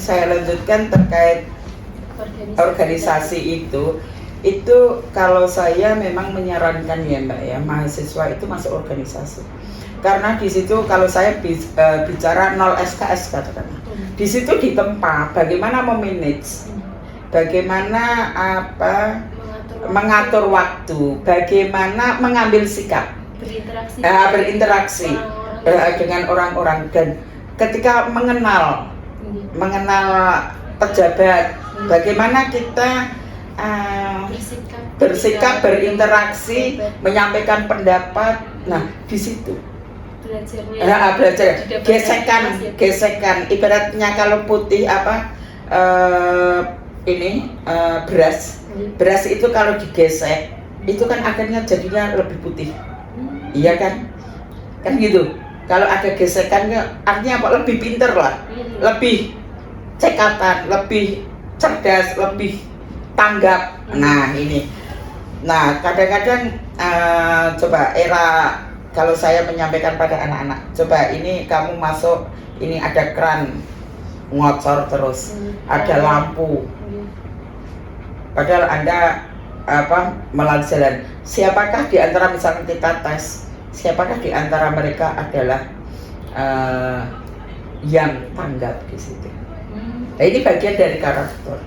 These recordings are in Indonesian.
saya lanjutkan terkait organisasi itu kalau saya memang menyarankan ya Mbak ya, mahasiswa itu masuk organisasi. Karena di situ kalau saya bicara 0 SKS katakanlah. Di situ ditempa bagaimana memanage, bagaimana mengatur waktu, bagaimana mengambil sikap, berinteraksi dengan orang-orang, dan ketika mengenal pejabat, bagaimana kita bersikap, berinteraksi, menyampaikan pendapat. Nah, di situ belajar gesekan. Ibaratnya kalau putih beras itu kalau digesek itu kan akhirnya jadinya lebih putih, iya kan gitu. Kalau ada gesekan artinya apa? Lebih pinter lah, lebih cekatan, lebih cerdas, lebih tanggap. Nah ini, kadang-kadang coba kalau saya menyampaikan pada anak-anak, coba ini kamu masuk, ini ada keran ngocor terus, ada lampu, padahal Anda melalui jalan. Siapakah di antara, misalnya kita tes, siapakah di antara mereka adalah yang tanggap di situ? Nah, ini bagian dari karakter.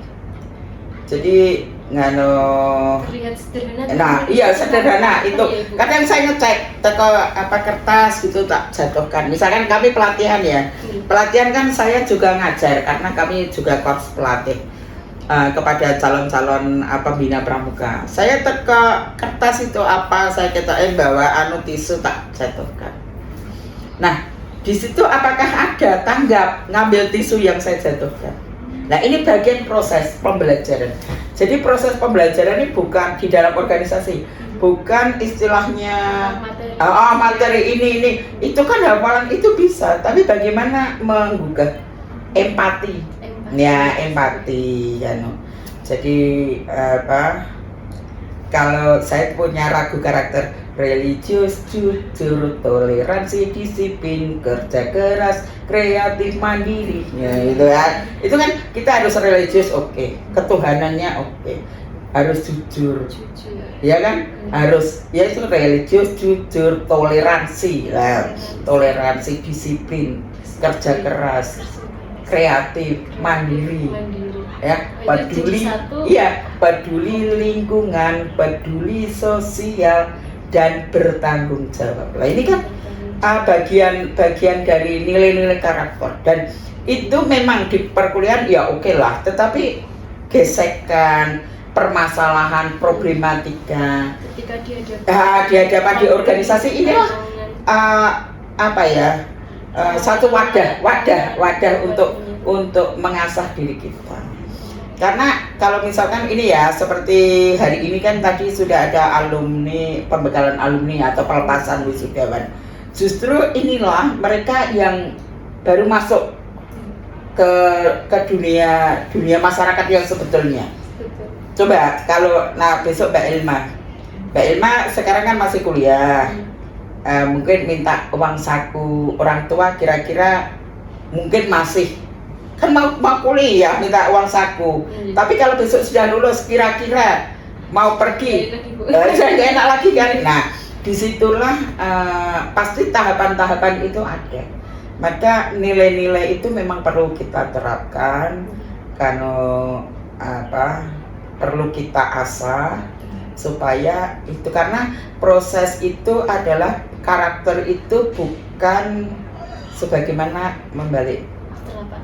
Jadi terlihat sederhana. Iya sederhana itu. Kadang saya ngecek teko kertas gitu tak jatuhkan. Misalkan kami pelatihan ya. Pelatihan kan saya juga ngajar karena kami juga course pelatih kepada calon-calon pembina pramuka. Saya teko kertas itu saya ketahui bawa tisu tak jatuhkan. Nah, di situ apakah ada tanggap ngambil tisu yang saya jatuhkan? Nah, ini bagian proses pembelajaran. Jadi proses pembelajaran ini bukan di dalam organisasi, bukan istilahnya materi ini. Itu kan hafalan itu bisa, tapi bagaimana menggugah empati. Ya, empati ya. Jadi kalau saya punya ragu karakter religius, jujur, toleransi, disiplin, kerja keras, kreatif, mandiri, ya itu kan. Itu kan kita harus religius, oke. Ketuhanannya oke. Harus jujur. Ya kan? Harus, ya itu religius, jujur, toleransi lah. Toleransi, disiplin, kerja keras, kreatif, mandiri. Ya, peduli lingkungan, peduli sosial, dan bertanggung jawab. Nah, ini kan bagian dari nilai-nilai karakter, dan itu memang di perkuliahan ya oke lah, tetapi gesekan, permasalahan, problematika ketika dihadapan di organisasi inilah satu wadah untuk mengasah diri kita. Karena kalau misalkan ini ya, seperti hari ini kan tadi sudah ada alumni, pembekalan alumni atau pelepasan wisudawan. Justru inilah mereka yang baru masuk ke dunia masyarakat yang sebetulnya. Coba kalau besok Mbak Ilma sekarang kan masih kuliah, mungkin minta uang saku orang tua, kira-kira mungkin masih kan mau kuliah minta uang saku. Tapi kalau besok sudah lulus, kira-kira mau pergi, saya nggak enak lagi kan. Nah, disitulah pasti tahapan-tahapan itu ada. Maka nilai-nilai itu memang perlu kita terapkan, perlu kita asah supaya itu, karena proses itu adalah karakter itu bukan sebagaimana membalik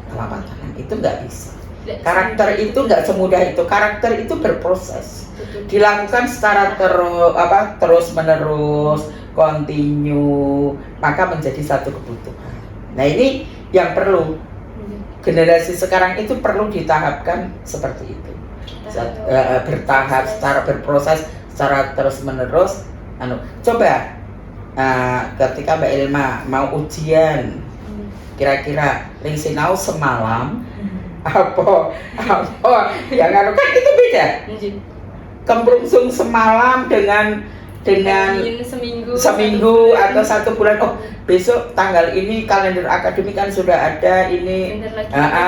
telapak tangan, itu nggak bisa. Karakter itu nggak semudah itu. Karakter itu berproses, dilakukan secara terus menerus, kontinu, maka menjadi satu kebutuhan. Nah, ini yang perlu generasi sekarang itu perlu ditahapkan seperti itu, bertahap, secara berproses, secara terus menerus. Coba ketika Mbak Ilma mau ujian, kira-kira ring sinau semalam yang kan itu beda. Kemrungsung semalam dengan dengan seminggu atau 1 bulan. Oh, besok tanggal ini kalender akademik kan sudah ada ini.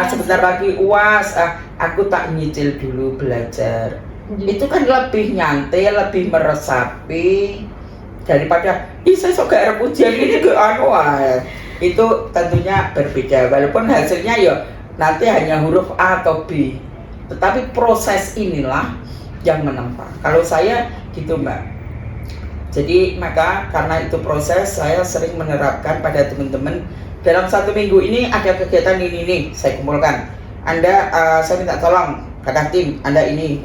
Sebentar lagi UAS. Aku tak nyicil dulu belajar. Itu kan lebih nyantai, lebih meresapi daripada saya sok gak ujian ini ke itu tentunya berbeda, walaupun hasilnya ya nanti hanya huruf A atau B, tetapi proses inilah yang menempa. Kalau saya gitu Mbak. Jadi maka karena itu proses, saya sering menerapkan pada teman-teman dalam 1 minggu ini ada kegiatan ini saya kumpulkan. Anda saya minta tolong kata tim, Anda ini.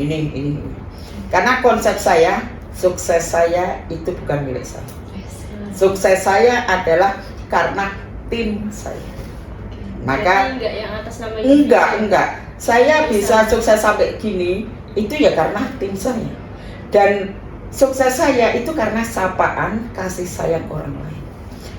Karena konsep saya, sukses saya itu bukan milik saya. Sukses saya adalah karena tim saya. Maka enggak yang atas nama enggak. Saya bisa sukses sampai gini itu ya karena tim saya. Dan sukses saya itu karena sapaan, kasih sayang orang lain.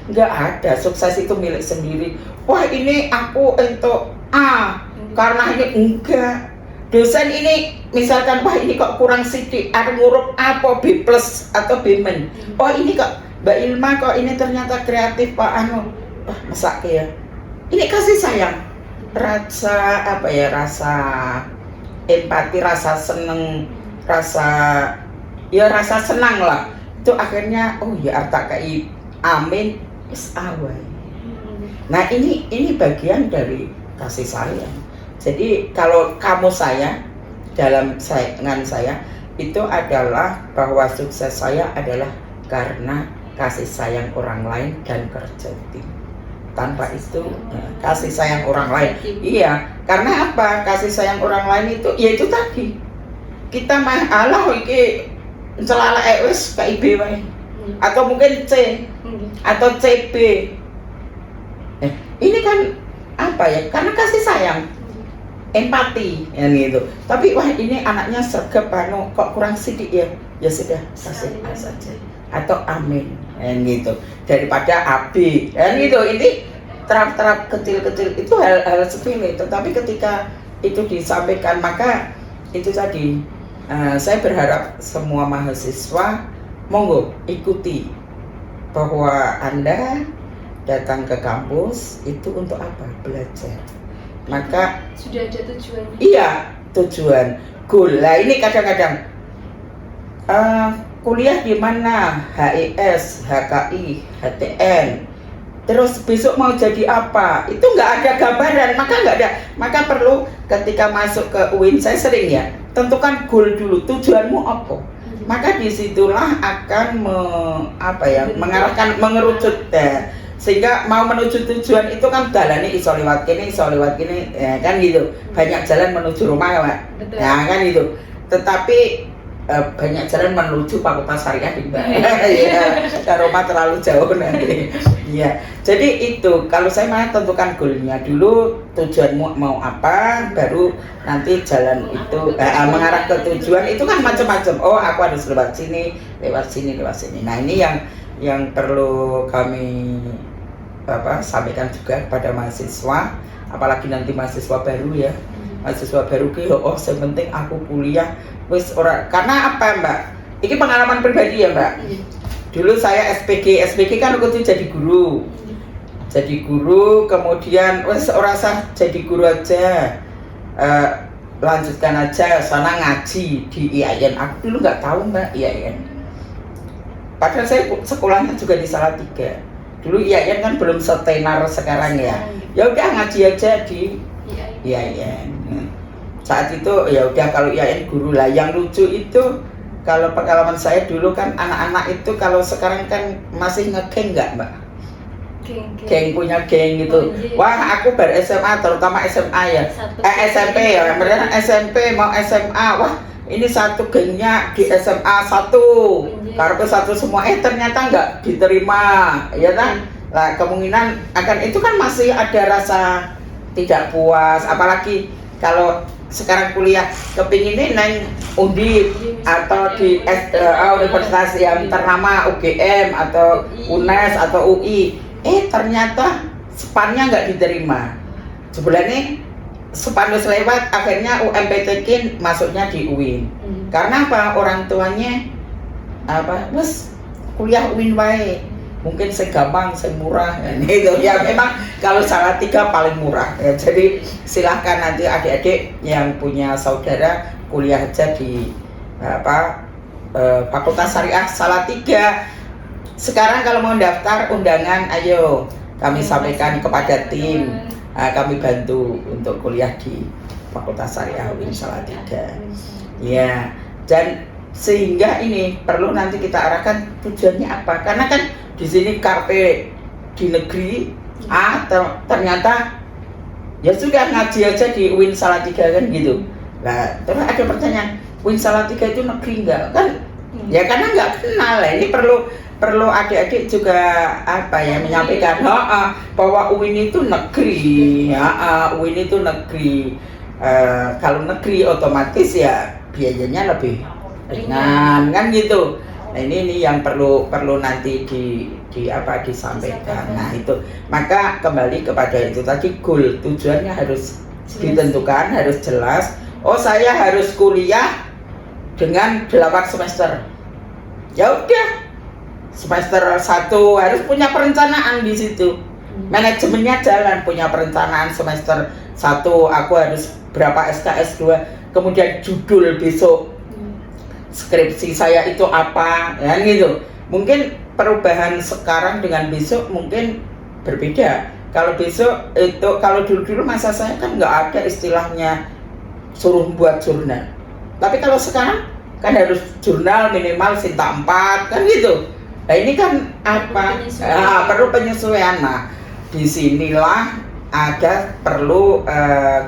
Enggak ada sukses itu milik sendiri. Wah, ini aku untuk A karena ini enggak. Dosen ini misalkan wah ini kok kurang sidik, ada huruf A apa B plus atau B men. Oh ini kok Mbak Ilma kok ini ternyata kreatif Pak wah masak ya. Ini kasih sayang, rasa rasa empati, rasa seneng, rasa senang lah. Itu akhirnya oh ya arta kai amin is awal. Nah ini bagian dari kasih sayang. Jadi kalau kamu saya dalam sayangan saya itu adalah bahwa sukses saya adalah karena kasih sayang orang lain dan kerja tim. Tanpa itu kasih sayang orang lain. Iya, karena apa? Kasih sayang orang lain itu ya itu tadi. Kita mah Allah iki celala wis KIB wae. Atau mungkin C atau CB. Ini kan apa ya? Karena kasih sayang. Empati ya gitu. Tapi wah ini anaknya sergap kok kurang sidik ya. Ya sudah, kasih saja. Atau amin gitu daripada AB gitu. Ini terap-terap kecil-kecil itu hal sepele, tetapi ketika itu disampaikan maka itu tadi saya berharap semua mahasiswa monggo ikuti bahwa Anda datang ke kampus itu untuk apa? Belajar. Maka sudah ada tujuannya. Iya, tujuan goal. Lah ini kadang-kadang kuliah di mana, HIS, HKI, HTN, terus besok mau jadi apa, itu nggak ada gambaran, maka perlu ketika masuk ke UIN, saya sering ya, tentukan goal dulu, tujuanmu apa, maka disitulah akan mengarahkan, mengerucut sehingga mau menuju tujuan itu kan jalannya iso lewat kini ya, kan gitu, banyak jalan menuju rumah Pak, ya kan gitu, tetapi banyak jalan menuju Fakultas Syariah di ya, ke rumah terlalu jauh nanti. Ya, jadi itu kalau saya mau tentukan goalnya dulu, tujuanmu mau apa, baru nanti jalan itu mengarah ke tujuan itu kan macam-macam. Oh, aku harus lewat sini. Nah ini yang perlu kami sampaikan juga kepada mahasiswa, apalagi nanti mahasiswa baru ya. Mahasiswa baru yang penting aku kuliah wis ora, karena apa Mbak? Ini pengalaman pribadi ya Mbak. Dulu saya SPG kan aku tuh jadi guru. Kemudian wis ora usah jadi guru aja. Lanjutkan aja sana ngaji di IAIN. Aku dulu nggak tahu Mbak IAIN. Padahal saya sekolahnya juga di Salatiga. Dulu IAIN kan belum setenar sekarang ya. Ya udah ngaji aja di IAIN. Saat itu ya udah kalau IAIN guru lah. Yang lucu itu kalau pengalaman saya dulu kan anak-anak itu kalau sekarang kan masih ngegeng nggak Mbak? Geng punya geng gitu. Wah aku bar SMA terutama SMA ya. SMP ya. Mereka SMP mau SMA. Wah ini satu gengnya di SMA satu. Karena satu semua ternyata nggak diterima, ya kan? Lah kemungkinan akan itu kan masih ada rasa tidak puas, apalagi kalau sekarang kuliah kepinginnya neng Undip atau di universitas yang ternama UGM atau UNES atau UI, ternyata spannya nggak diterima. Sebulannya span lewat, akhirnya UMPTKIN masuknya di UIN. Karena apa? Orang tuanya apa mas kuliah UIN wae mungkin segampang semurah gitu ya. Memang kalau Salatiga paling murah ya. Jadi silahkan nanti adik-adik yang punya saudara kuliah aja di Fakultas Syariah Salatiga. Sekarang kalau mau daftar undangan, ayo kami sampaikan kepada tim, kami bantu untuk kuliah di Fakultas Syariah UIN Salatiga. Ya, dan sehingga ini perlu nanti kita arahkan tujuannya apa? Karena kan di sini karpe di negeri ternyata ya sudah ngaji aja di UIN Salatiga kan gitu. Nah, terus ada pertanyaan, UIN Salatiga itu negeri enggak? Kan ya karena nggak kenal ya. Ini perlu adik-adik juga menyampaikan bahwa UIN itu negeri, UIN itu negeri. Kalau negeri otomatis ya biayanya lebih ringan kan gitu. Nah ini yang perlu nanti disampaikan. Nah itu maka kembali kepada itu tadi, goal tujuannya harus ditentukan, harus jelas. Oh saya harus kuliah dengan 8 semester. Ya udah, semester 1 harus punya perencanaan di situ. Manajemennya jalan, punya perencanaan semester 1 aku harus berapa SKS 2, kemudian judul besok skripsi saya itu apa, ya gitu. Mungkin perubahan sekarang dengan besok mungkin berbeda. Kalau besok itu, kalau dulu masa saya kan nggak ada istilahnya suruh buat jurnal. Tapi kalau sekarang kan harus jurnal minimal Sinta 4 kan gitu. Nah ini kan perlu penyesuaian. Nah disinilah perlu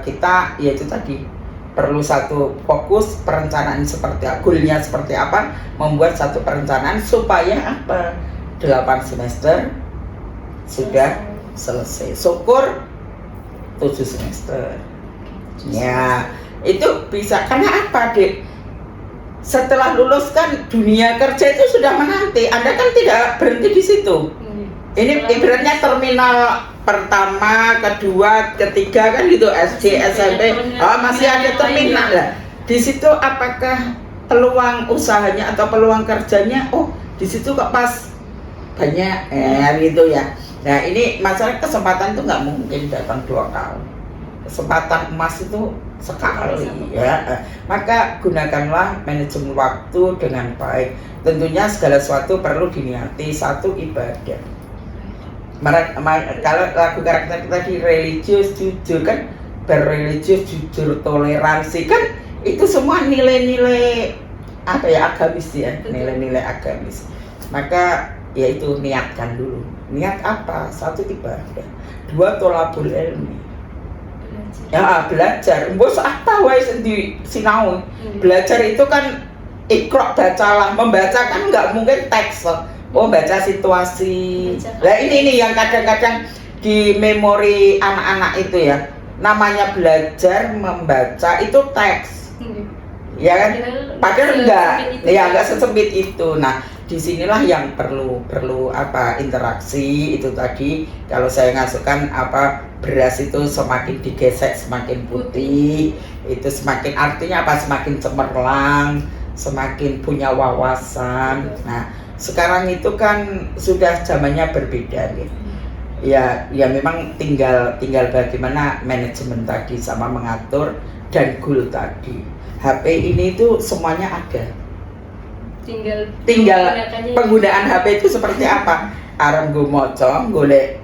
kita yaitu tadi perlu satu fokus perencanaan seperti goalnya seperti apa, membuat satu perencanaan supaya 8 semester sudah selesai, syukur 7 semester ya. Itu bisa karena apa Dek? Setelah lulus kan dunia kerja itu sudah menanti. Anda kan tidak berhenti di situ. Ini ibaratnya terminal pertama, kedua, ketiga kan gitu, SD, SMP, masih ada terminal lah. Di situ apakah peluang usahanya atau peluang kerjanya? Oh, di situ kok pas banyak gitu ya. Nah ini masalah kesempatan itu nggak mungkin datang 2 tahun. Kesempatan emas itu sekali ya. Maka gunakanlah manajemen waktu dengan baik. Tentunya segala sesuatu perlu diniati, satu ibadah. Kalau lagu karakter tadi religius, jujur kan, berreligius, jujur, toleransi kan itu semua nilai-nilai agamis ya, nilai-nilai agamis. Maka ya itu niatkan dulu. Niat apa? Satu ibadah, 2 tolabul ilmi. Ya belajar, bos apa wae di sinau. Belajar itu kan ikra, bacalah. Membaca kan nggak mungkin teks. Oh baca situasi. Nah ini yang kadang-kadang di memori anak-anak itu ya, namanya belajar membaca itu teks, ya kan? Padahal enggak sesempit itu. Nah disinilah yang perlu interaksi itu tadi. Kalau saya ngasihkan beras itu semakin digesek semakin putih, itu semakin artinya semakin cemerlang, semakin punya wawasan. Nah sekarang itu kan sudah zamannya berbeda gitu. Ya memang tinggal bagaimana manajemen tadi sama mengatur dan goal tadi. HP ini itu semuanya ada. Tinggal penggunaan HP itu seperti apa? Arep nggo maca, golek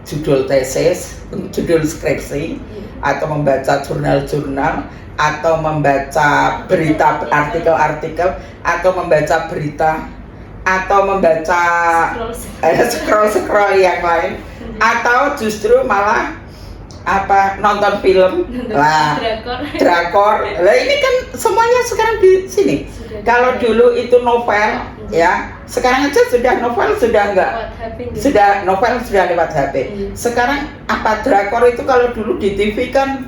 judul tesis, judul skripsi, atau membaca jurnal-jurnal, atau membaca berita, artikel-artikel, atau membaca berita, atau membaca scroll yang lain, atau justru malah nonton film lah, drakor. Lah ini kan semuanya sekarang di sini. Kalau dulu itu novel ya, sekarang aja sudah novel sudah enggak, sudah novel sudah lewat HP. Sekarang drakor itu kalau dulu di TV kan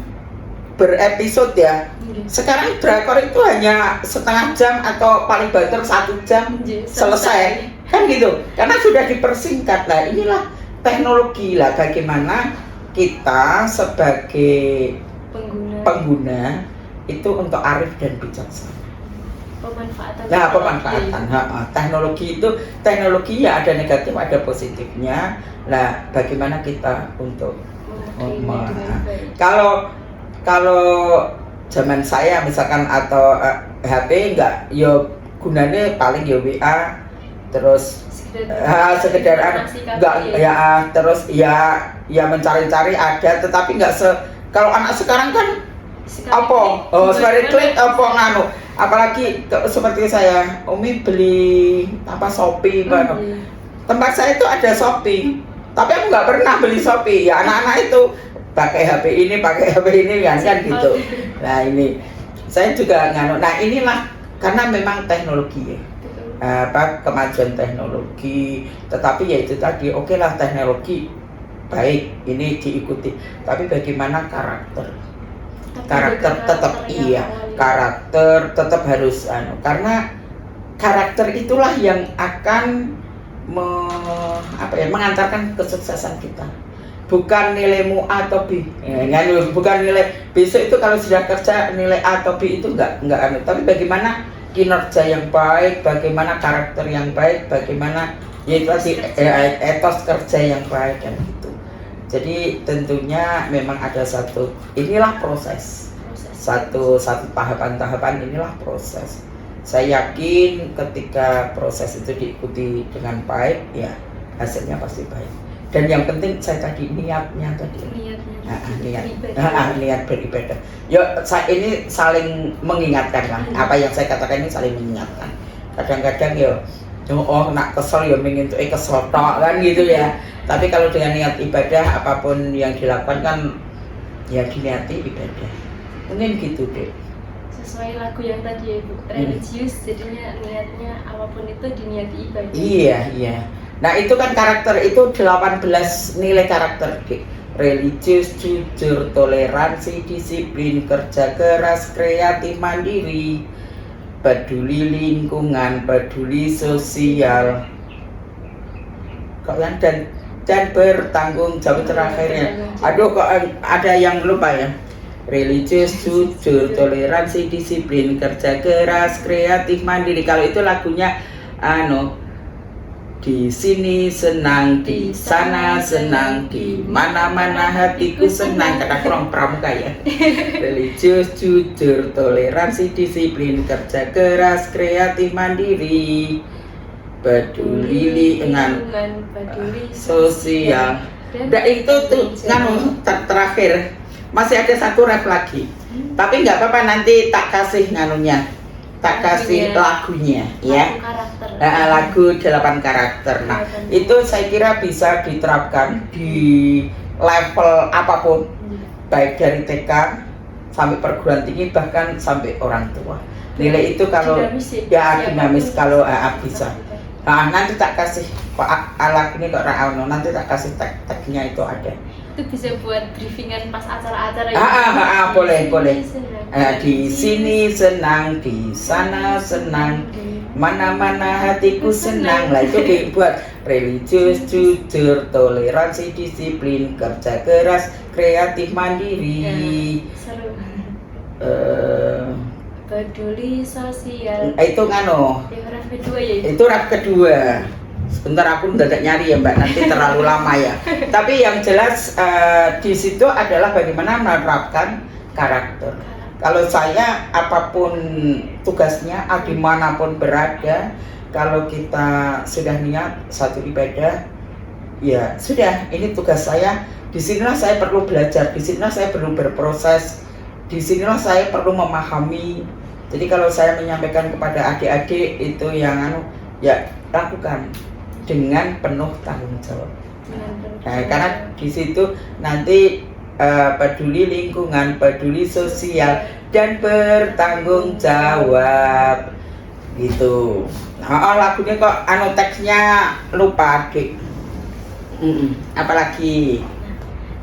berepisode ya. Sekarang drakor itu hanya setengah jam atau paling banter 1 jam selesai kan gitu, karena sudah dipersingkat. Lah inilah teknologi lah, bagaimana kita sebagai pengguna itu untuk arif dan bijaksana. pemanfaatan. Nah, pemanfaatan. Teknologi ya ada negatif, ada positifnya. Nah, bagaimana kita untuk kalau zaman saya misalkan atau HP enggak, yo gunanya paling yo WA, terus sekedar enggak ya, terus ya mencari-cari ada, tetapi enggak kalau anak sekarang kan sekali klik nganu, apalagi seperti saya, Umi beli Shopee tempat saya itu ada Shopee, tapi aku nggak pernah beli Shopee. Ya anak-anak itu pakai HP ini kan gitu. Nah ini saya juga nganu. Nah inilah karena memang teknologi ya, kemajuan teknologi. Tetapi ya itu tadi, oke lah teknologi baik ini diikuti. Tapi bagaimana karakter karakter tetap harus karena karakter itulah yang akan mengantarkan kesuksesan kita, bukan nilaimu A atau B. Bukan nilai besok itu kalau sudah kerja nilai A atau B itu enggak tapi bagaimana kinerja yang baik, bagaimana karakter yang baik, bagaimana yaitu etos kerja yang baik kan gitu. Jadi tentunya memang ada inilah proses. Satu tahapan inilah proses. Saya yakin ketika proses itu diikuti dengan baik, ya hasilnya pasti baik. Dan yang penting saya tadi niatnya tadi. Niat beribadah. Saya ini saling mengingatkan lah. Apa yang saya katakan ini saling mengingatkan. Kadang-kadang nak kesel ingin tuh kesel tok kan gitu ya. Tapi kalau dengan niat ibadah apapun yang dilakukan kan ya diniati ibadah. Mungkin gitu deh. Sesuai lagu yang tadi ya Bu, religius, jadinya niatnya apapun itu diniati ibadah. Iya. Nah itu kan karakter itu 18 nilai karakter deh. Religius, jujur, toleransi, disiplin, kerja keras, kreatif, mandiri, peduli lingkungan, peduli sosial, dan bertanggung jawab terakhirnya. Aduh kok ada yang lupa ya. Religius, jujur, toleransi, disiplin, kerja keras, kreatif, mandiri. Kalau itu lagunya di sini senang, di sana senang, di mana-mana hatiku senang. Kata kurang pramuka ya. Religius, jujur, toleransi, disiplin, kerja keras, kreatif, mandiri, peduli lingkungan, peduli sosial. Dan itu tuh terakhir. Masih ada satu rap lagi, tapi nggak apa-apa, nanti tak kasih lagunya ya. Lagu 8 karakter. Nah itu saya kira bisa diterapkan di level apapun, baik dari TK sampai perguruan tinggi bahkan sampai orang tua. Nilai itu kalau dinamis kalau bisa. Nah, nanti tak kasih lagu ini kok nanti tak kasih tag-tagnya itu ada. Itu bisa buat briefingan pas acara-acara boleh. Di sini senang, di sana senang, mana-mana hatiku senang. Lah itu dibuat religius, jujur, toleransi, disiplin, kerja keras, kreatif, mandiri. Seru. Peduli sosial. Itu rap kedua ya. Itu rap kedua. Sebentar aku mendadak nyari ya Mbak, nanti terlalu lama ya. Tapi yang jelas di situ adalah bagaimana menerapkan karakter. Kalau saya apapun tugasnya, dimanapun berada, kalau kita sudah niat satu ibadah, ya sudah, ini tugas saya. Disinilah saya perlu belajar, disinilah saya perlu berproses, disinilah saya perlu memahami. Jadi kalau saya menyampaikan kepada adik-adik itu yang ya lakukan dengan penuh tanggung jawab. Karena di situ nanti peduli lingkungan, peduli sosial, dan bertanggung jawab gitu. Lagunya kok teksnya lupa dik. Apalagi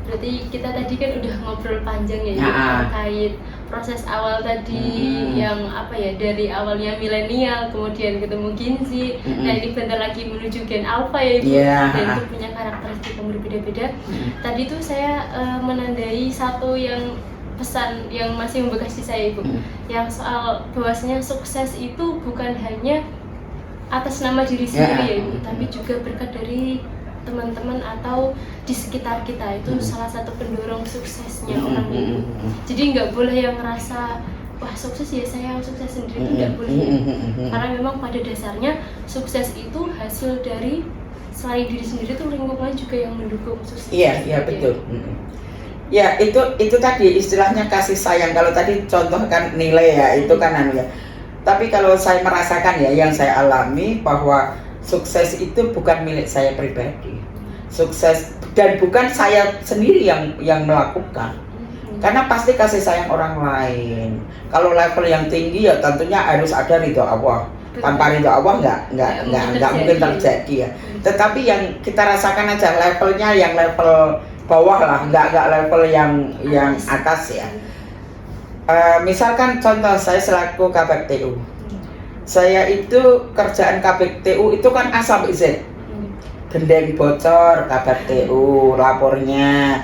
berarti kita tadi kan udah ngobrol panjang ya terkait proses awal tadi yang dari awalnya milenial kemudian ketemu Gen Z. Nah ini bentar lagi menuju Gen Alpha ya Ibu, dan itu punya karakteristik yang berbeda-beda. Tadi tuh saya menandai satu yang pesan yang masih membekas di saya Ibu, yang soal bahwasanya sukses itu bukan hanya atas nama diri sendiri ya Ibu, tapi juga berkat dari teman-teman atau di sekitar kita. Itu salah satu pendorong suksesnya orang Ibu. Jadi nggak boleh yang ngerasa wah sukses ya saya sukses sendiri, itu nggak boleh ya. Karena memang pada dasarnya sukses itu hasil dari selain diri sendiri, tuh lingkungan juga yang mendukung sukses. Iya betul. Ya itu tadi istilahnya kasih sayang. Kalau tadi contohkan nilai ya, itu kan anu ya. Tapi kalau saya merasakan ya, yang saya alami bahwa sukses itu bukan milik saya pribadi. Sukses dan bukan saya sendiri yang melakukan. Karena pasti kasih sayang orang lain. Kalau level yang tinggi ya tentunya harus ada ridho Allah. Tanpa ridho Allah nggak mungkin terjadi ya. Tetapi yang kita rasakan aja levelnya yang level bawah lah, nggak level yang atas ya. Misalkan contoh saya selaku Kabag TU, saya itu kerjaan Kabag TU itu kan A sampai Z, gendeng bocor Kabag TU, lapornya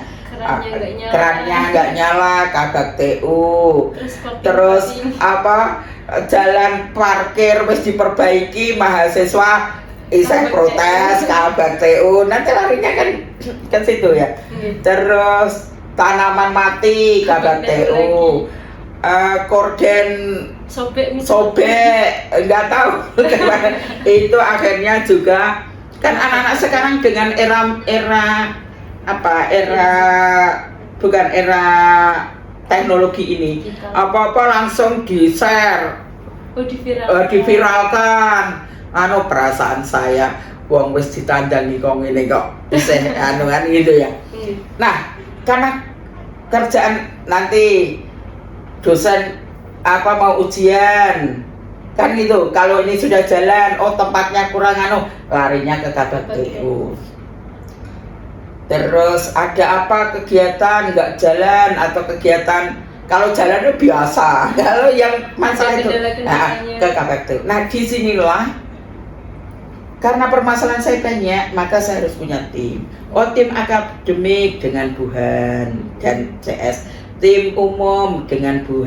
kerannya nggak nyala Kabag TU, terus apa jalan parkir wis diperbaiki mahasiswa saya protes Kabag TU, nanti larinya kan ke situ ya. Terus tanaman mati Kabag TU, korden sobek nggak tahu itu akhirnya juga kan anak-anak sekarang dengan era teknologi ini apa-apa langsung di-share, diviralkan. Perasaan saya wong wis ditandangi kok ngene kok isih kan gitu ya. Nah, karena kerjaan nanti dosen mau ujian kan gitu, kalau ini sudah jalan tempatnya kurang larinya ke Kabag TU. Terus ada apa kegiatan nggak jalan atau kegiatan kalau jalan itu biasa, kalau yang masalah itu ke Kabag TU. Nah disinilah karena permasalahan saya banyak, maka saya harus punya tim. Tim akademik dengan Bu Han dan CS, tim umum dengan Bu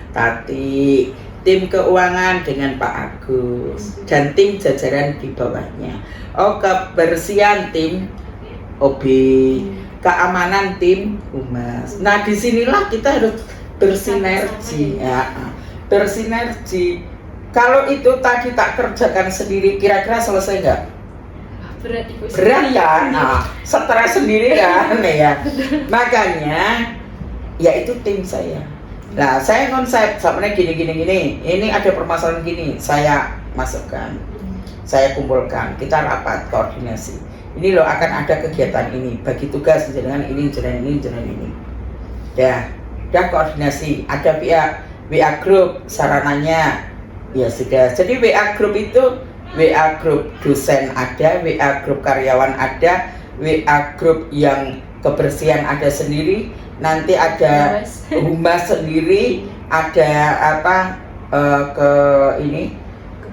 Tati, tim keuangan dengan Pak Agus, dan tim jajaran di bawahnya. Kebersihan tim OB, keamanan tim Humas. Nah disinilah kita harus bersinergi, bersinergi. Kalau itu tadi tak kerjakan sendiri, kira-kira selesai nggak? Berat kan? Stres sendiri kan ya. Makanya ya itu tim saya. Nah saya konsep sebenarnya gini. Ini ada permasalahan gini, saya masukkan, saya kumpulkan, kita rapat koordinasi. Ini loh akan ada kegiatan ini, bagi tugas dengan ini. Ya, koordinasi. Ada WA group sarananya. Ya sudah, jadi WA group itu WA group dosen ada, WA group karyawan ada, WA group yang kebersihan ada sendiri, nanti ada humas sendiri, ada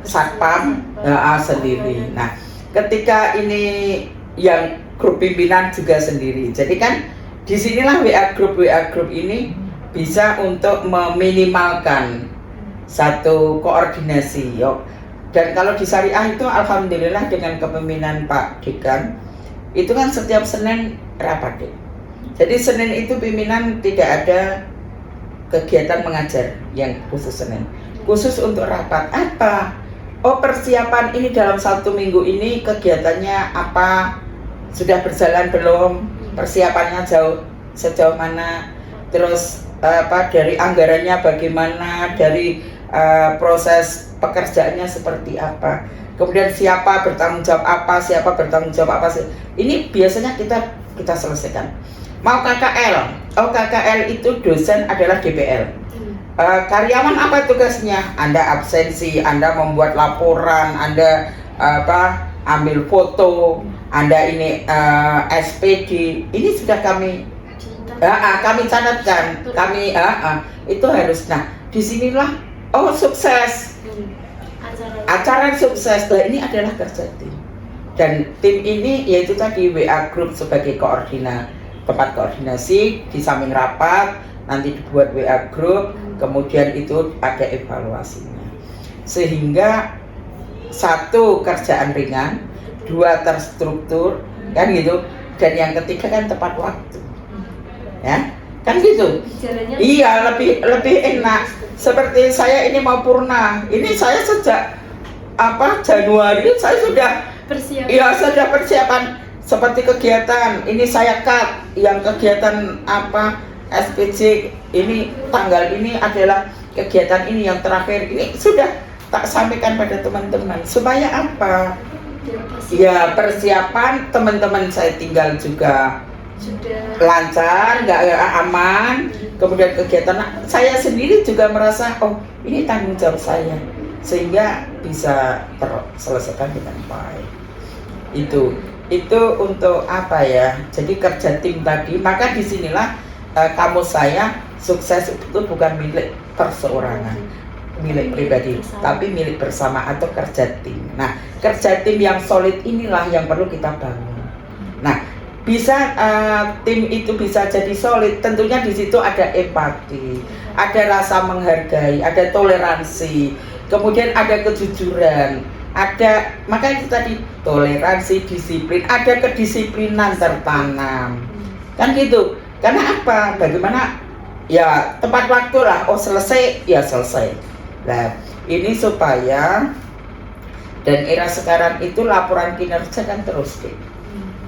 satpam sendiri. Nah, ketika ini yang grup pimpinan juga sendiri. Jadi kan disinilah WA group ini bisa untuk meminimalkan satu koordinasi dan kalau di syariah itu alhamdulillah dengan kepemimpinan Pak Dekan itu kan setiap Senin rapat. Jadi Senin itu pimpinan tidak ada kegiatan mengajar yang khusus Senin, khusus untuk rapat. Persiapan ini dalam 1 minggu ini kegiatannya apa, sudah berjalan belum, persiapannya sejauh mana, terus dari anggarannya bagaimana, dari proses pekerjaannya seperti apa, kemudian siapa bertanggung jawab apa, ini biasanya kita selesaikan. Mau KKL, KKL itu dosen adalah DPL. Karyawan apa tugasnya? Anda absensi, Anda membuat laporan, Anda ambil foto, Anda ini SPD, ini sudah kami catatkan, itu harus. Nah disinilah sukses, acara sukses. Ini adalah kerja tim, dan tim ini yaitu tadi WA group sebagai tempat koordinasi, di samping rapat nanti dibuat WA group, kemudian itu ada evaluasinya, sehingga satu kerjaan ringan, dua terstruktur kan gitu, dan yang ketiga kan tepat waktu ya kan gitu. Jalannya Iya, lebih enak. Seperti saya ini mau purna, ini saya sejak Januari saya sudah persiapan. iya sudah persiapan seperti kegiatan ini saya cut yang kegiatan SPJ ini tanggal ini adalah kegiatan ini yang terakhir, ini sudah tak sampaikan pada teman-teman supaya apa ya persiapan teman-teman saya tinggal juga sudah lancar, nggak aman. Kemudian kegiatan saya sendiri juga merasa oh ini tanggung jawab saya sehingga bisa terselesaikan dengan baik. Itu untuk apa ya? Jadi kerja tim tadi. Maka disinilah kamus saya sukses itu bukan milik perseorangan, milik pribadi, tapi milik bersama atau kerja tim. Nah, kerja tim yang solid inilah yang perlu kita bangun. Nah, bisa tim itu bisa jadi solid, tentunya di situ ada empati, ada rasa menghargai, ada toleransi, kemudian ada kejujuran, ada maka itu tadi toleransi, disiplin, ada kedisiplinan tertanam, kan gitu. Karena apa? Bagaimana? Ya tepat waktu lah. Oh selesai, ya selesai. Nah ini supaya dan era sekarang itu laporan kinerja kan terus deh.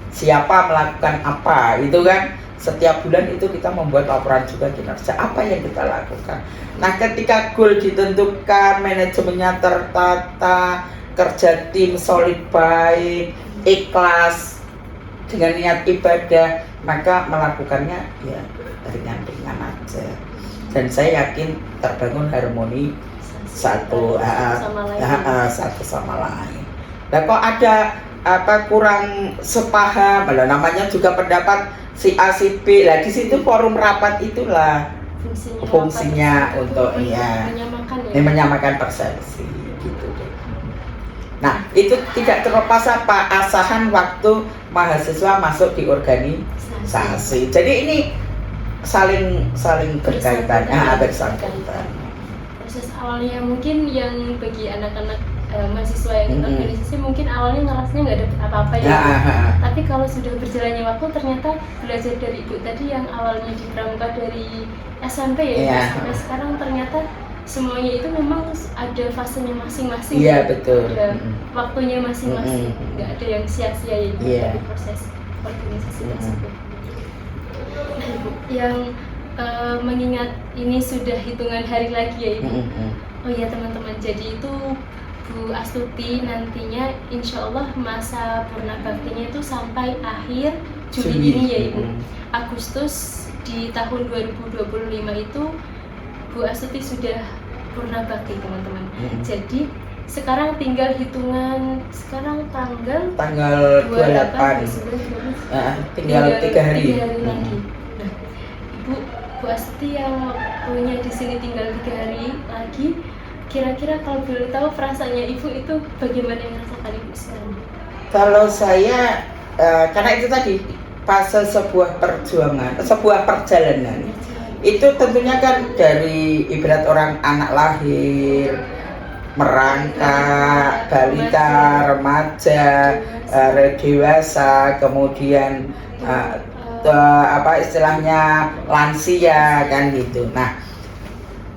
Siapa melakukan apa itu kan setiap bulan itu kita membuat laporan juga kinerja apa yang kita lakukan. Nah ketika goal ditentukan, manajemennya tertata, kerja tim solid baik, ikhlas dengan niat ibadah, maka melakukannya ya ringan-ringan aja. Dan saya yakin terbangun harmoni satu sama lain. Nah kok ada kurang sepaham, namanya juga pendapat si A si B lah, di situ forum rapat itulah fungsinya untuk menyamakan persepsi gitu deh. Nah itu tidak terlepas asahan waktu mahasiswa masuk di organisasi, jadi ini saling berkaitan, bersangkutan. Proses awalnya mungkin yang bagi anak-anak mahasiswa yang organisasi mungkin awalnya ngerasanya nggak dapet apa-apa ya. Tapi kalau sudah berjalannya waktu ternyata belajar dari Ibu tadi yang awalnya di pramuka dari SMP ya, sampai sekarang ternyata semuanya itu memang ada fasenya masing-masing. Iya betul. Ada waktunya masing-masing, nggak ada yang sia-sia ya dari proses organisasi tersebut. Nah Ibu, yang mengingat ini sudah hitungan hari lagi ya Ibu. Oh iya teman-teman, jadi itu Bu Astuti nantinya insya Allah masa purna baktinya itu sampai akhir Juli ini ya Ibu. Agustus di tahun 2025 itu Bu Astuti sudah purna bakti teman-teman. Jadi sekarang tinggal hitungan, sekarang tanggal 28 tinggal 3 hari. Lagi. Nah, Bu Astuti yang waktunya di sini tinggal 3 hari lagi. Kira-kira kalau boleh tahu perasaannya Ibu itu bagaimana yang merasakan Ibu sekarang? Kalau saya, karena itu tadi fase sebuah perjuangan, sebuah perjalanan, itu tentunya kan dari ibarat orang anak lahir, merangkak, balita, remaja, dewasa, kemudian istilahnya lansia kan gitu. Nah.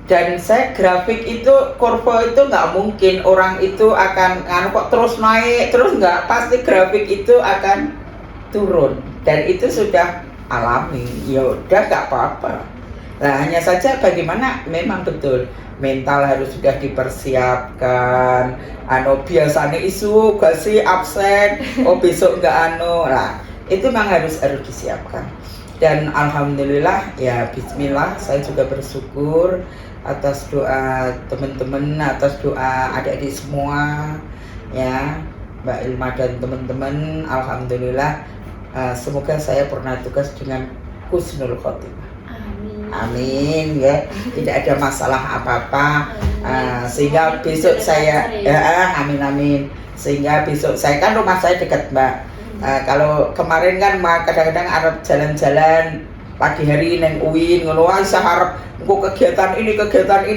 Dan saya grafik itu, kurva itu nggak mungkin orang itu akan kok terus naik, terus nggak, pasti grafik itu akan turun. Dan itu sudah alami, ya udah nggak apa-apa. Nah hanya saja bagaimana memang betul mental harus sudah dipersiapkan. Biasanya isu gak sih absen, besok nggak nah itu memang harus disiapkan. Dan alhamdulillah ya bismillah, saya juga bersyukur atas doa teman-teman, atas doa adik-adik semua ya, Mbak Ilma dan teman-teman. Alhamdulillah semoga saya pernah tugas dengan husnul khotimah. Amin ya, tidak ada masalah apa-apa, sehingga besok saya amin sehingga besok saya kan rumah saya dekat Mbak, Kalau kemarin kan kadang-kadang arep jalan-jalan pagi hari neng UIN ngono wae harap engko kegiatan ini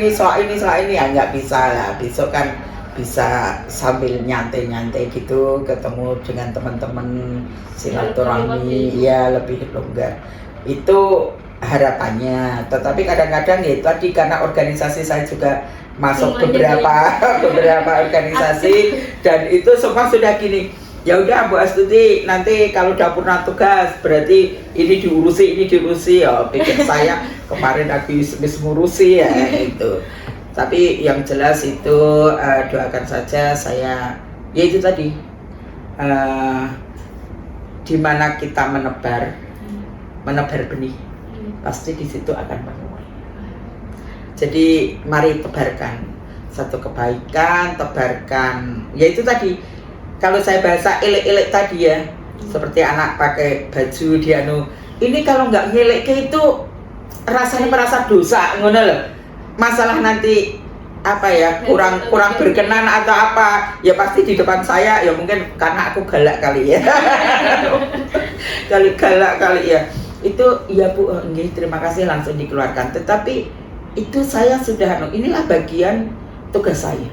setelah ini ya nggak bisa lah. Besok kan bisa sambil nyantai-nyantai gitu, ketemu dengan teman-teman, silaturahmi, ya lebih longgar. Itu harapannya. Tetapi kadang-kadang ya tadi karena organisasi saya juga masuk beberapa organisasi dan itu semua sudah gini. Ya udah Bu Astuti, nanti kalau dapur tugas berarti ini diurusi ya. Pikir saya kemarin habis ngurusi ya itu. Tapi yang jelas itu doakan saja saya, ya itu tadi di mana kita menebar benih, pasti di situ akan menuai. Jadi mari tebarkan satu kebaikan, tebarkan, ya itu tadi. Kalau saya bahasa elek-elek tadi ya, seperti anak pakai baju dia ini kalau nggak ngelek itu rasanya merasa dosa, ngono loh. Masalah nanti apa ya kurang berkenan atau apa ya pasti di depan saya ya mungkin karena aku galak kali ya. galak kali ya. Itu ya Bu, nggih terima kasih langsung dikeluarkan. Tetapi itu saya sudah inilah bagian tugas saya.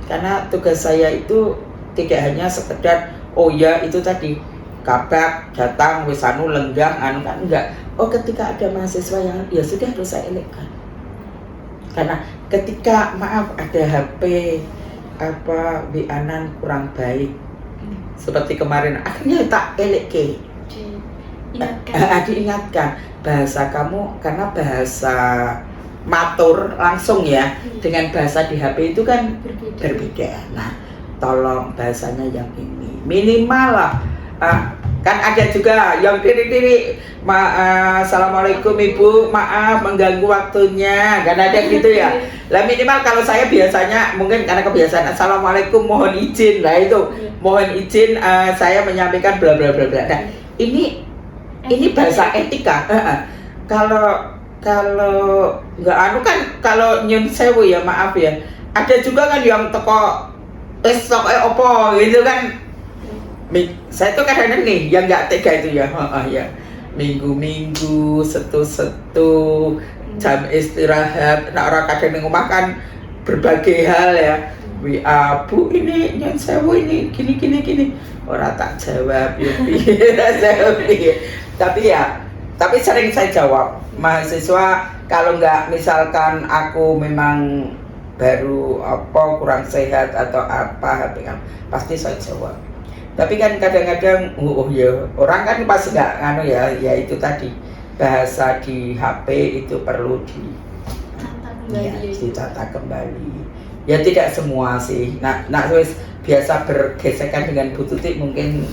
Karena tugas saya itu tidak hanya sekedar oh ya itu tadi kabak datang wisanu lenggang kan enggak. Oh ketika ada mahasiswa yang ya sudah harus saya elekkan. Karena ketika maaf ada HP WA-an kurang baik seperti kemarin akhirnya tak elekke. Diingatkan bahasa kamu karena bahasa matur langsung ya dengan bahasa di HP itu kan berbeda. Nah tolong bahasanya yang ini minimal lah. Kan ada juga yang diri assalamualaikum ibu, maaf mengganggu waktunya, kan ada gitu ya. Lah minimal kalau saya biasanya mungkin karena kebiasaan assalamualaikum mohon izin, lah itu mohon izin saya menyampaikan bla bla bla bla. Nah ini bahasa etika. Kalau nggak kan kalau nyun sewu ya maaf ya. Ada juga kan yang teko opo gitu kan. Saya tuh kadang-kadang nih yang nggak tega itu ya. Ya. Minggu-minggu setu jam istirahat. Nah orang kadang ngomong kan berbagai hal ya. WA Bu ini nyun sewu ini gini. Orang tak jawab ya. Tapi sering saya jawab. Mahasiswa kalau nggak misalkan aku memang baru kurang sehat atau apa pasti saya jawab. Tapi kan kadang-kadang ya orang kan pasti nggak ya itu tadi bahasa di HP itu perlu ditata kembali. Ya tidak semua sih. Nah biasa bergesekan dengan Bu Tuti mungkin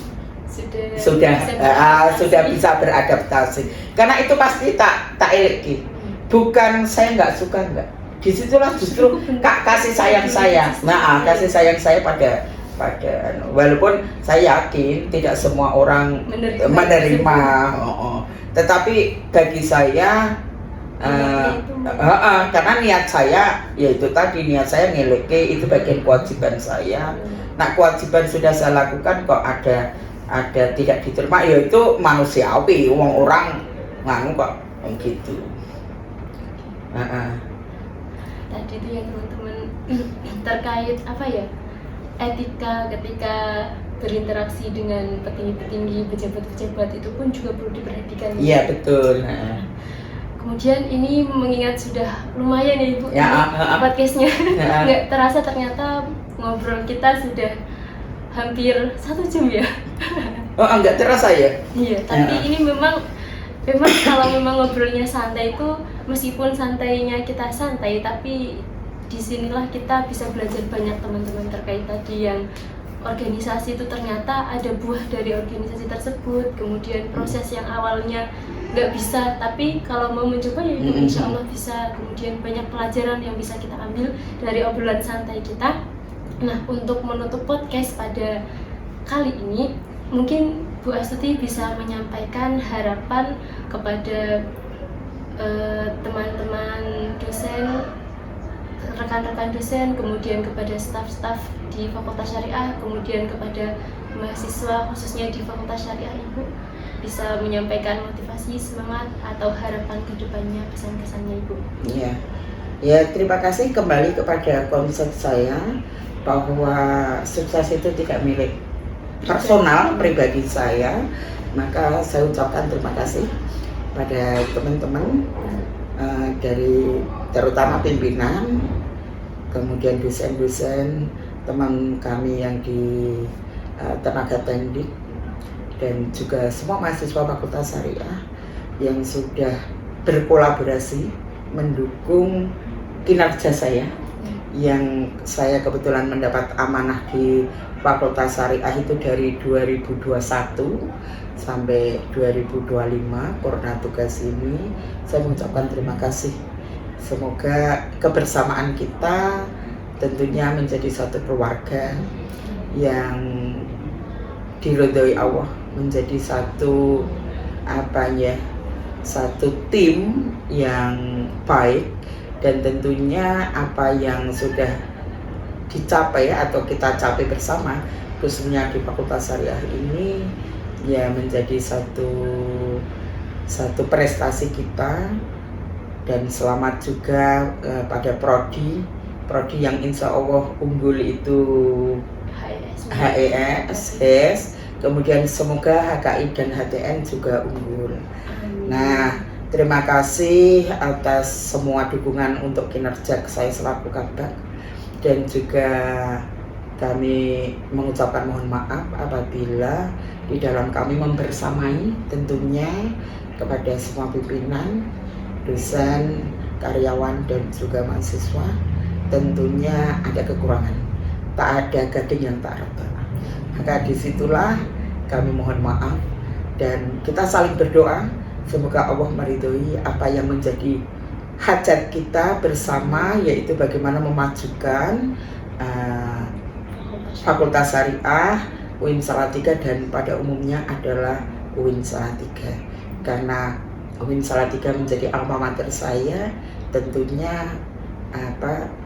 sudah bisa beradaptasi. Karena itu pasti tak eleki. Bukan saya nggak suka enggak. Disitulah justru kasih sayang saya. Nah, kasih sayang saya pada walaupun saya yakin tidak semua orang menerima. Tetapi bagi saya karena niat saya yaitu tadi niat saya ngeleke itu bagian kewajiban saya. Nah, kewajiban sudah saya lakukan kok ada tidak diterima ya itu manusiawi, orang nganu kok gitu. Tadi itu yang teman-teman terkait apa ya etika ketika berinteraksi dengan petinggi-petinggi pejabat-pejabat itu pun juga perlu diperhatikan. Iya betul. Kemudian ini mengingat sudah lumayan ya Ibu podcastnya nggak terasa ternyata ngobrol kita sudah hampir 1 jam ya. Enggak terasa ya? Iya tapi ini memang kalau memang ngobrolnya santai itu meskipun santainya kita santai tapi disinilah kita bisa belajar banyak teman-teman terkait tadi yang organisasi itu ternyata ada buah dari organisasi tersebut, kemudian proses yang awalnya nggak bisa tapi kalau mau mencoba ya itu insya Allah bisa, kemudian banyak pelajaran yang bisa kita ambil dari obrolan santai kita. Nah untuk menutup podcast pada kali ini mungkin Bu Astuti bisa menyampaikan harapan kepada teman-teman dosen rekan-rekan dosen, kemudian kepada staf-staf di Fakultas Syariah, kemudian kepada mahasiswa khususnya di Fakultas Syariah, Ibu bisa menyampaikan motivasi, semangat atau harapan ke depannya, kesan-kesannya Ibu. Iya. Ya, terima kasih kembali kepada konsep saya bahwa sukses itu tidak milik personal pribadi saya. Maka saya ucapkan terima kasih pada teman-teman dari terutama pimpinan, kemudian dosen-dosen, teman kami yang di tenaga pendidik, dan juga semua mahasiswa Fakultas Syariah yang sudah berkolaborasi mendukung kinerja saya, yang saya kebetulan mendapat amanah di Fakultas Syariah itu dari 2021 sampai 2025 purna tugas ini. Saya mengucapkan terima kasih. Semoga kebersamaan kita tentunya menjadi satu keluarga yang diridhoi Allah, menjadi satu satu tim yang baik, dan tentunya apa yang sudah dicapai atau kita capai bersama khususnya di Fakultas Syariah ini ya menjadi satu prestasi kita. Dan selamat juga pada prodi yang insya Allah unggul itu HES, kemudian semoga HKI dan HTN juga unggul. Nah, terima kasih atas semua dukungan untuk kinerja saya selaku Kabak, dan juga kami mengucapkan mohon maaf apabila di dalam kami membersamai tentunya kepada semua pimpinan, dosen, karyawan, dan juga mahasiswa tentunya ada kekurangan, tak ada gading yang tak rata. Maka disitulah kami mohon maaf dan kita saling berdoa semoga Allah meridhoi apa yang menjadi hajat kita bersama, yaitu bagaimana memajukan Fakultas Syariah, UIN Salatiga, dan pada umumnya adalah UIN Salatiga. Karena UIN Salatiga menjadi alma mater saya, tentunya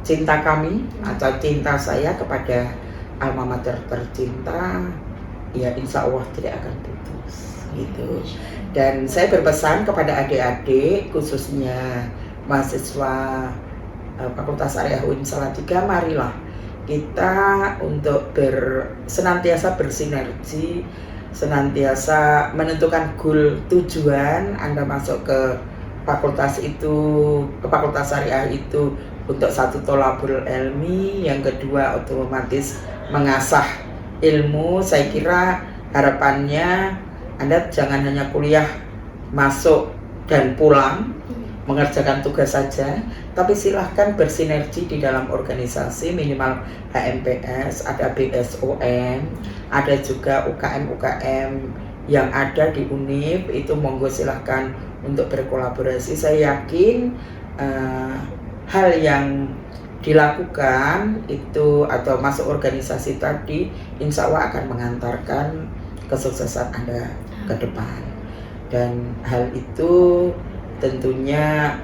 cinta kami atau cinta saya kepada alma mater tercinta ya insya Allah tidak akan putus gitu. Dan saya berpesan kepada adik-adik khususnya mahasiswa Fakultas Syariah UIN Salatiga, marilah kita untuk senantiasa bersinergi, senantiasa menentukan goal tujuan Anda masuk ke fakultas itu, ke Fakultas Syariah itu untuk satu tholabul ilmi, yang kedua otomatis mengasah ilmu. Saya kira harapannya Anda jangan hanya kuliah masuk dan pulang mengerjakan tugas saja, tapi silahkan bersinergi di dalam organisasi, minimal HMPS, ada BSOM, ada juga UKM-UKM yang ada di UNIF, itu monggo silahkan untuk berkolaborasi. Saya yakin hal yang dilakukan itu atau masuk organisasi tadi insya Allah akan mengantarkan kesuksesan Anda ke depan. Dan hal itu tentunya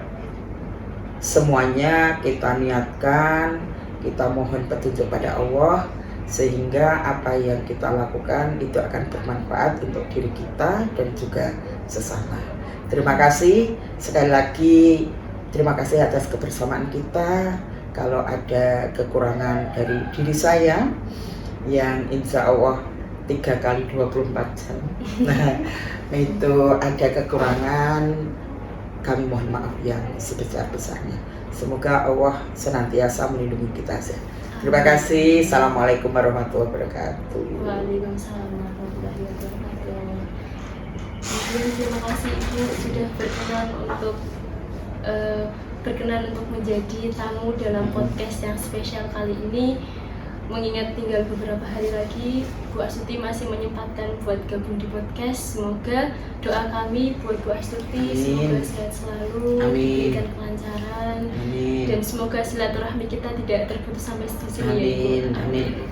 semuanya kita niatkan, kita mohon petunjuk pada Allah, sehingga apa yang kita lakukan itu akan bermanfaat untuk diri kita dan juga sesama. Terima kasih sekali lagi, terima kasih atas kebersamaan kita. Kalau ada kekurangan dari diri saya yang insya Allah 3 kali 24 jam itu ada kekurangan, kami mohon maaf yang sebesar-besarnya. Semoga Allah senantiasa melindungi kita. Terima kasih. Assalamualaikum warahmatullahi wabarakatuh. Waalaikumsalam warahmatullahi wabarakatuh. Terima kasih Ibu sudah berkenan untuk menjadi tamu dalam podcast yang spesial kali ini. Mengingat tinggal beberapa hari lagi, Bu Astuti masih menyempatkan buat gabung di podcast. Semoga doa kami buat Bu Astuti semoga sehat selalu, diberikan kelancaran, dan semoga silaturahmi kita tidak terputus sampai di sini ya Ibu. Amin.